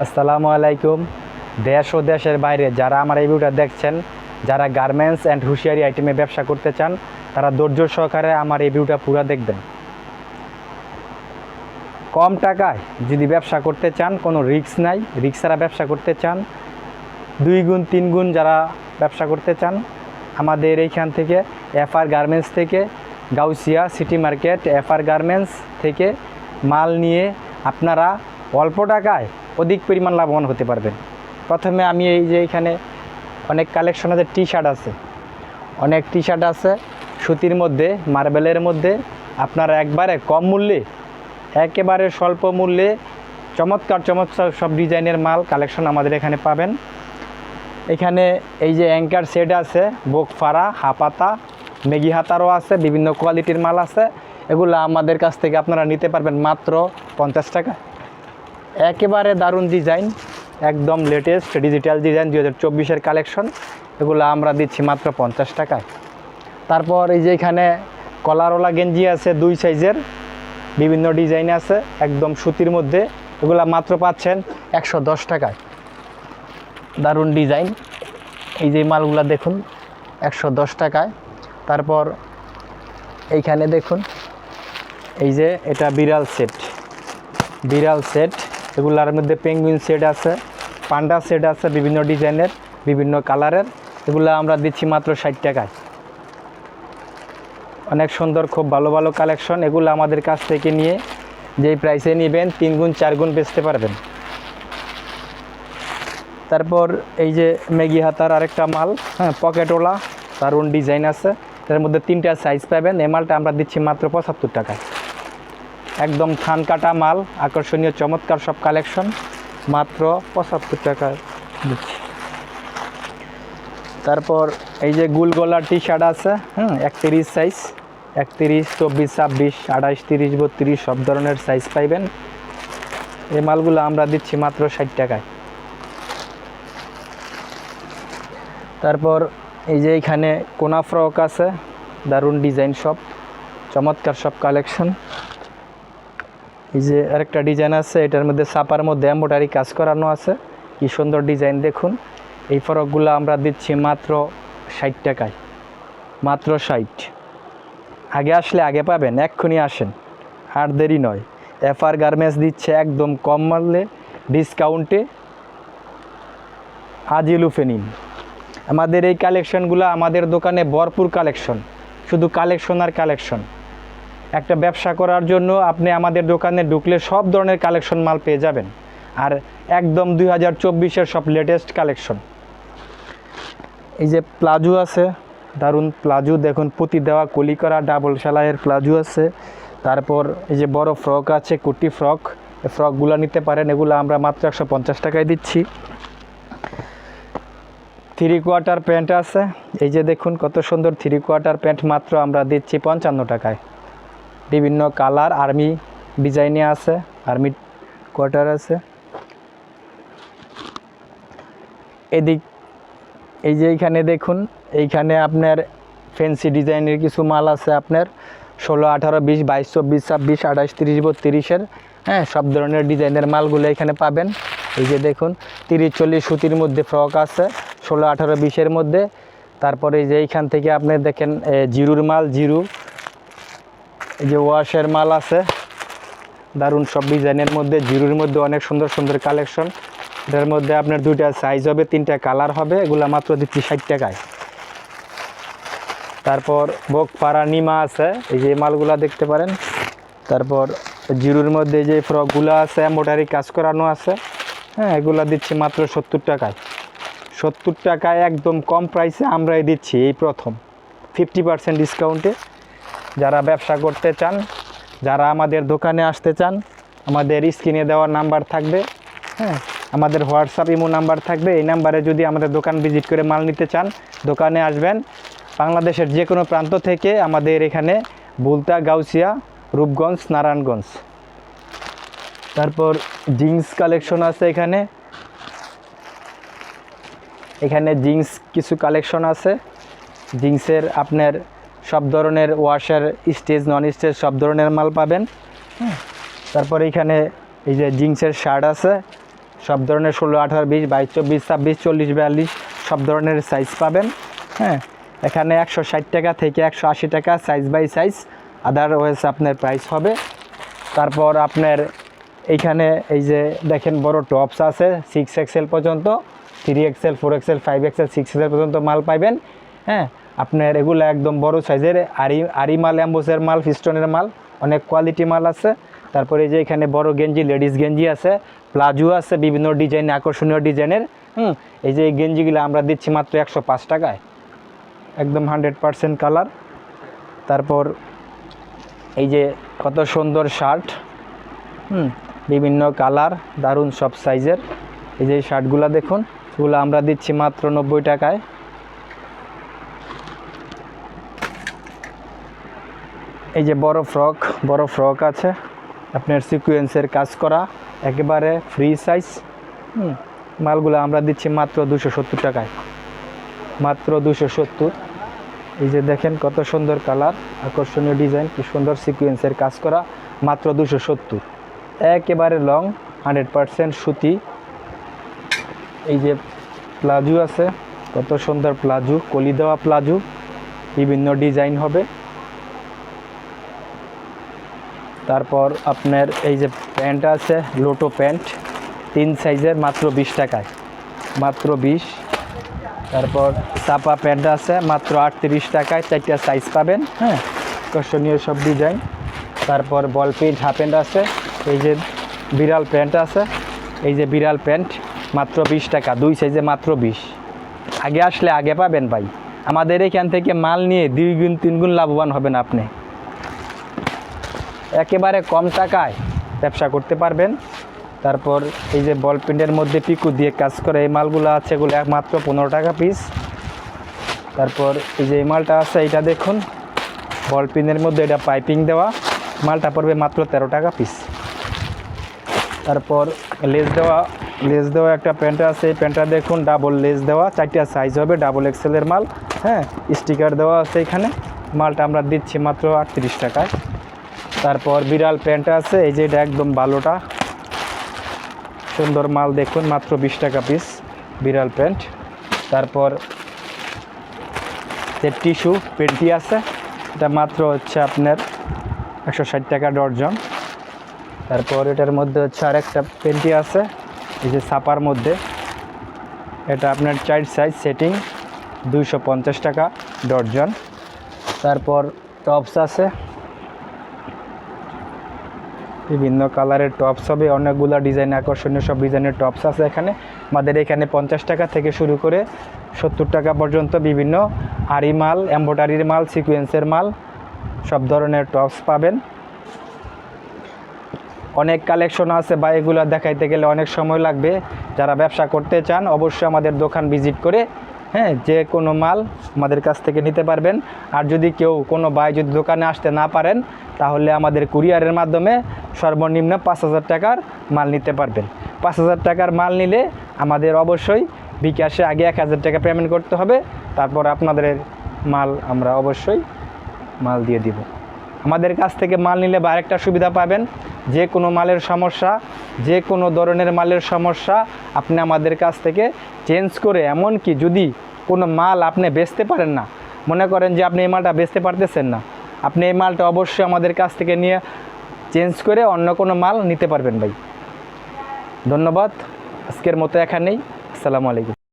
আসসালামু আলাইকুম। দেশ ও দেশের বাইরে যারা আমার এই ভিডিওটা দেখছেন, যারা গার্মেন্টস অ্যান্ড হুঁশিয়ারি আইটেমে ব্যবসা করতে চান, তারা ধৈর্য সহকারে আমার এই ভিডিওটা পুরো দেখবেন। কম টাকায় যদি ব্যবসা করতে চান, কোনো রিস্ক নাই, রিস্ক ছাড়া ব্যবসা করতে চান, 2 গুণ 3 গুণ যারা ব্যবসা করতে চান, আমাদের এইখান থেকে এফআর গার্মেন্টস থেকে, Gausia city market FR garments থেকে মাল নিয়ে আপনারা অল্প টাকায় অধিক পরিমাণ লাভবান হতে পারবেন। প্রথমে আমি এই যে এখানে অনেক কালেকশন আছে, টি শার্ট আছে, অনেক টি শার্ট আছে সুতির মধ্যে, মার্বেলের মধ্যে। আপনারা একবারে কম মূল্যে, একেবারে স্বল্প মূল্যে চমৎকার চমৎকার সব ডিজাইনের মাল কালেকশন আমাদের এখানে পাবেন। এখানে এই যে অ্যাঙ্কার সেট আছে, বোকফারা, হাপাতা, মেগি হাতারও আছে, বিভিন্ন কোয়ালিটির মাল আছে। এগুলো আমাদের কাছ থেকে আপনারা নিতে পারবেন মাত্র 50 টাকা। একেবারে দারুণ ডিজাইন, একদম লেটেস্ট ডিজিটাল ডিজাইন 2024-এর কালেকশন। এগুলো আমরা দিচ্ছি মাত্র 50 টাকায়। তারপর এই যে এখানে কলারওয়ালা গেঞ্জি আছে 2 সাইজের, বিভিন্ন ডিজাইন আছে, একদম সুতির মধ্যে। এগুলো মাত্র পাচ্ছেন 110 টাকায়। দারুণ ডিজাইন, এই যে মালগুলো দেখুন 110 টাকায়। তারপর এইখানে দেখুন, এই যে এটা বিড়াল সেট, এগুলার মধ্যে পেঙ্গুইন সেট আছে, পান্ডা সেট আছে, বিভিন্ন ডিজাইনের, বিভিন্ন কালারের। এগুলো আমরা দিচ্ছি মাত্র 60 টাকায়। অনেক সুন্দর, খুব ভালো ভালো কালেকশন। এগুলো আমাদের কাছ থেকে নিয়ে যেই প্রাইসে নেবেন 3 গুণ 4 গুণ বেচতে পারবেন। তারপর এই যে মেগি হাতার আরেকটা মাল, পকেটওয়ালা, দারুণ ডিজাইন আছে। এর মধ্যে 3টা সাইজ পাবেন। এই মালটা আমরা দিচ্ছি মাত্র 75 টাকায়। একদম থান কাটা মাল, আকর্ষণীয় চমৎকার সব কালেকশন, মাত্র 75 টাকায় দিচ্ছি। তারপর এই যে গুল গলার টি শার্ট আছে, 31 সাইজ, 31, 24, 26, 28, 30, 32 সব ধরনের সাইজ পাইবেন। এই মালগুলো আমরা দিচ্ছি মাত্র 60 টাকায়। তারপর এই যে এখানে কোনা ফ্রক আছে, দারুণ ডিজাইন, সব চমৎকার সব কালেকশন। এই যে আরেকটা ডিজাইন আছে, এটার মধ্যে ছাপার মধ্যে এমব্রয়ডারি কাজ করানো আছে, কি সুন্দর ডিজাইন দেখুন। এই ফ্রকগুলো আমরা দিচ্ছি মাত্র 60 টাকায়, মাত্র 60। আগে আসলে আগে পাবেন, এক্ষুনি আসেন, আর দেরি নয়। এফআর গার্মেন্টস দিচ্ছে একদম কম মূল্যে, ডিসকাউন্টে, আজই লুফে নিন। আমাদের এই কালেকশনগুলো, আমাদের দোকানে ভরপুর কালেকশন, শুধু কালেকশন আর কালেকশন। একটা ব্যবসা করার জন্য আপনি আমাদের দোকানে ঢুকলে সব ধরনের কালেকশন মাল পেয়ে যাবেন, আর একদম 2024-এর সব লেটেস্ট কালেকশন। এই যে প্লাজো আছে, দারুণ প্লাজো দেখুন, পুঁতি দেওয়া কলি করা ডাবল সেলাইয়ের প্লাজো আছে। তারপর এই যে বড় ফ্রক আছে, কুটি ফ্রক, এই ফ্রকগুলো নিতে পারেন। এগুলো আমরা মাত্র 150 টাকায় দিচ্ছি। 3 কোয়ার্টার প্যান্ট আছে, এই যে দেখুন কত সুন্দর 3 কোয়ার্টার প্যান্ট, মাত্র আমরা দিচ্ছি 55 টাকায়। বিভিন্ন কালার, আর্মি ডিজাইনে আছে, আর্মি কোয়ার্টার আছে। এদিক এই যে এইখানে দেখুন, এইখানে আপনার ফ্যান্সি ডিজাইনের কিছু মাল আছে, আপনার 16, 18, 20, 22, 24, 26, 28, 30, 32-এর, সব ধরনের ডিজাইনের মালগুলো এখানে পাবেন। এই যে দেখুন 30, 40 সুতির মধ্যে ফ্রক আছে, 16, 18, 20-এর মধ্যে। তারপরে এই যে এইখান থেকে আপনি দেখেন জিরুর মাল, জিরু, এই যে ওয়াশের মাল আছে, দারুণ সব ডিজাইনের মধ্যে, জিরুর মধ্যে অনেক সুন্দর সুন্দর কালেকশন। এটার মধ্যে আপনার 2টা সাইজ হবে, 3টা কালার হবে। এগুলো মাত্র দিচ্ছি 60 টাকায়। তারপর বোকফারা নিমা আছে, এই যে মালগুলা দেখতে পারেন। তারপর জিরুর মধ্যে যে ফ্রকগুলো আছে, এমব্রয়ডারি কাজ করানো আছে, এগুলো দিচ্ছি মাত্র 70 টাকায়। 70 টাকায় একদম কম প্রাইসে আমরাই দিচ্ছি, এই প্রথম 50% ডিসকাউন্টে। যারা ব্যবসা করতে চান, যারা আমাদের দোকানে আসতে চান, আমাদের স্ক্রিনে দেওয়ার নাম্বার থাকবে, আমাদের হোয়াটসঅ্যাপ ইমো নাম্বার থাকবে। এই নাম্বারে যদি আমাদের দোকান ভিজিট করে মাল নিতে চান, দোকানে আসবেন। বাংলাদেশের যে কোনো প্রান্ত থেকে আমাদের এখানে বুলতা, গাউসিয়া, রূপগঞ্জ, নারায়ণগঞ্জ। তারপর জিন্স কালেকশন আছে এখানে জিন্স কিছু কালেকশন আছে। জিন্সের আপনার সব ধরনের ওয়াশের, স্টেজ, নন স্টেজ সব ধরনের মাল পাবেন। তারপর এখানে এই যে জিন্সের শার্ট আছে, সব ধরনের 16, 18, 20, 22, 24, 26, 40, 42 সব ধরনের সাইজ পাবেন। হ্যাঁ, এখানে 160 টাকা থেকে 180 টাকা সাইজ বাই সাইজ আদারওয়াইজ আপনার প্রাইস হবে। তারপর আপনার এইখানে এই যে দেখেন বড় টপস আছে 6XL পর্যন্ত, 3XL, 4XL, 5XL, 6XL পর্যন্ত মাল পাইবেন। হ্যাঁ, আপনার এগুলো একদম বড় সাইজের আরি মাল, অ্যাম্বোসের মাল, ফিস্টনের মাল, অনেক কোয়ালিটি মাল আছে। তারপরে এই যে এখানে বড় গেঞ্জি, লেডিস গেঞ্জি আছে, প্লাজো আছে বিভিন্ন ডিজাইন, আকর্ষণীয় ডিজাইনের। এই যে এই গেঞ্জিগুলো আমরা দিচ্ছি মাত্র 105 টাকায়, একদম 100% কালার। তারপর এই যে কত সুন্দর শার্ট, বিভিন্ন কালার, দারুণ সব সাইজের। এই যে শার্টগুলো দেখুন, এগুলো আমরা দিচ্ছি মাত্র 90 টাকায়। এই যে বড় ফ্রক আছে আপনার সিকোয়েন্সের কাজ করা, একেবারে ফ্রি সাইজ। মালগুলো আমরা দিচ্ছি মাত্র 270 টাকায়, মাত্র 270। এই যে দেখেন কত সুন্দর কালার, আকর্ষণীয় ডিজাইন, কি সুন্দর সিকোয়েন্সের কাজ করা, মাত্র 270। একেবারে লং 100% সুতি। এই যে প্লাজো আছে, কত সুন্দর প্লাজো, কলি দেওয়া প্লাজো, বিভিন্ন ডিজাইন হবে। তারপর আপনার এই যে প্যান্ট আছে, লোটো প্যান্ট 3 সাইজের, মাত্র 20 টাকায়, মাত্র 20। তারপর চাপা প্যান্ট আছে মাত্র 38 টাকায়, 4টা সাইজ পাবেন। হ্যাঁ, আকর্ষণীয় সব ডিজাইন। তারপর বল প্যান্ট, হাফ প্যান্ট আছে। এই যে বিড়াল প্যান্ট আছে, এই যে বিড়াল প্যান্ট মাত্র 20 টাকা, 2 সাইজে মাত্র 20। আগে আসলে আগে পাবেন ভাই, আমাদের এখান থেকে মাল নিয়ে 2 গুণ 3 গুণ লাভবান হবেন আপনি, একেবারে কম টাকায় ব্যবসা করতে পারবেন। তারপর এই যে বল প্যান্টের মধ্যে পিকু দিয়ে কাজ করে এই মালগুলো আছে, এগুলো মাত্র 15 টাকা পিস। তারপর এই যে এই মালটা আছে, এটা দেখুন বল প্যান্টের মধ্যে, এটা পাইপিং দেওয়া, মালটা পড়বে মাত্র 13 টাকা পিস। তারপর লেস দেওয়া একটা প্যান্ট আছে, এই প্যান্টটা দেখুন ডাবল লেস দেওয়া, 4টা সাইজ হবে, ডাবল এক্সেলের মাল। হ্যাঁ, স্টিকার দেওয়া আছে এখানে, মালটা আমরা দিচ্ছি মাত্র 38 টাকায়। তারপর বিড়াল প্যান্ট আছে, এই যে এটা একদম ভালোটা, সুন্দর মাল দেখুন, মাত্র 20 টাকা পিস বিড়াল প্যান্ট। তারপর যে টিস্যু প্যান্টটি আছে, এটা মাত্র হচ্ছে আপনার 160 টাকা ডর্জন। তারপর এটার মধ্যে হচ্ছে আরেকটা প্যান্টি আছে, এই যে ছাপার মধ্যে, এটা আপনার 4 সাইজ সেটিং, 250 টাকা ডর্জন। তারপর টপস আছে, বিভিন্ন কালারের টপস হবে, অনেকগুলো ডিজাইন, আকর্ষণীয় সব ডিজাইনের টপস আছে এখানে। আমাদের এখানে 50 টাকা থেকে শুরু করে 70 টাকা পর্যন্ত বিভিন্ন আরি মাল, এমব্রয়ডারির মাল, সিকোয়েন্সের মাল, সব ধরনের টপস পাবেন। অনেক কালেকশন আছে বা এগুলো দেখাইতে গেলে অনেক সময় লাগবে। যারা ব্যবসা করতে চান অবশ্যই আমাদের দোকান ভিজিট করে যে কোনো মাল আমাদের কাছ থেকে নিতে পারবেন। আর যদি কেউ কোনো ভাই যদি দোকানে আসতে না পারেন, তাহলে আমাদের কুরিয়ারের মাধ্যমে সর্বনিম্ন 5,000 টাকার মাল নিতে পারবেন। 5,000 টাকার মাল নিলে আমাদের অবশ্যই বিকাশে আগে 1,000 টাকা পেমেন্ট করতে হবে, তারপর আপনাদের মাল আমরা অবশ্যই মাল দিয়ে দিব। আমাদের কাছ থেকে মাল নিলে বা আরেকটা সুবিধা পাবেন, যে কোনো মালের সমস্যা, যে কোনো ধরনের মালের সমস্যা আপনি আমাদের কাছ থেকে চেঞ্জ করে, এমনকি যদি কোনো মাল আপনি বেচতে পারেন না, মনে করেন যে আপনি এই মালটা বেচতে পারতেছেন না, আপনি এই মালটা অবশ্যই আমাদের কাছ থেকে নিয়ে চেঞ্জ করে অন্য কোনো মাল নিতে পারবেন ভাই। ধন্যবাদ, আজকের মতো এখানেই। আসসালামু আলাইকুম।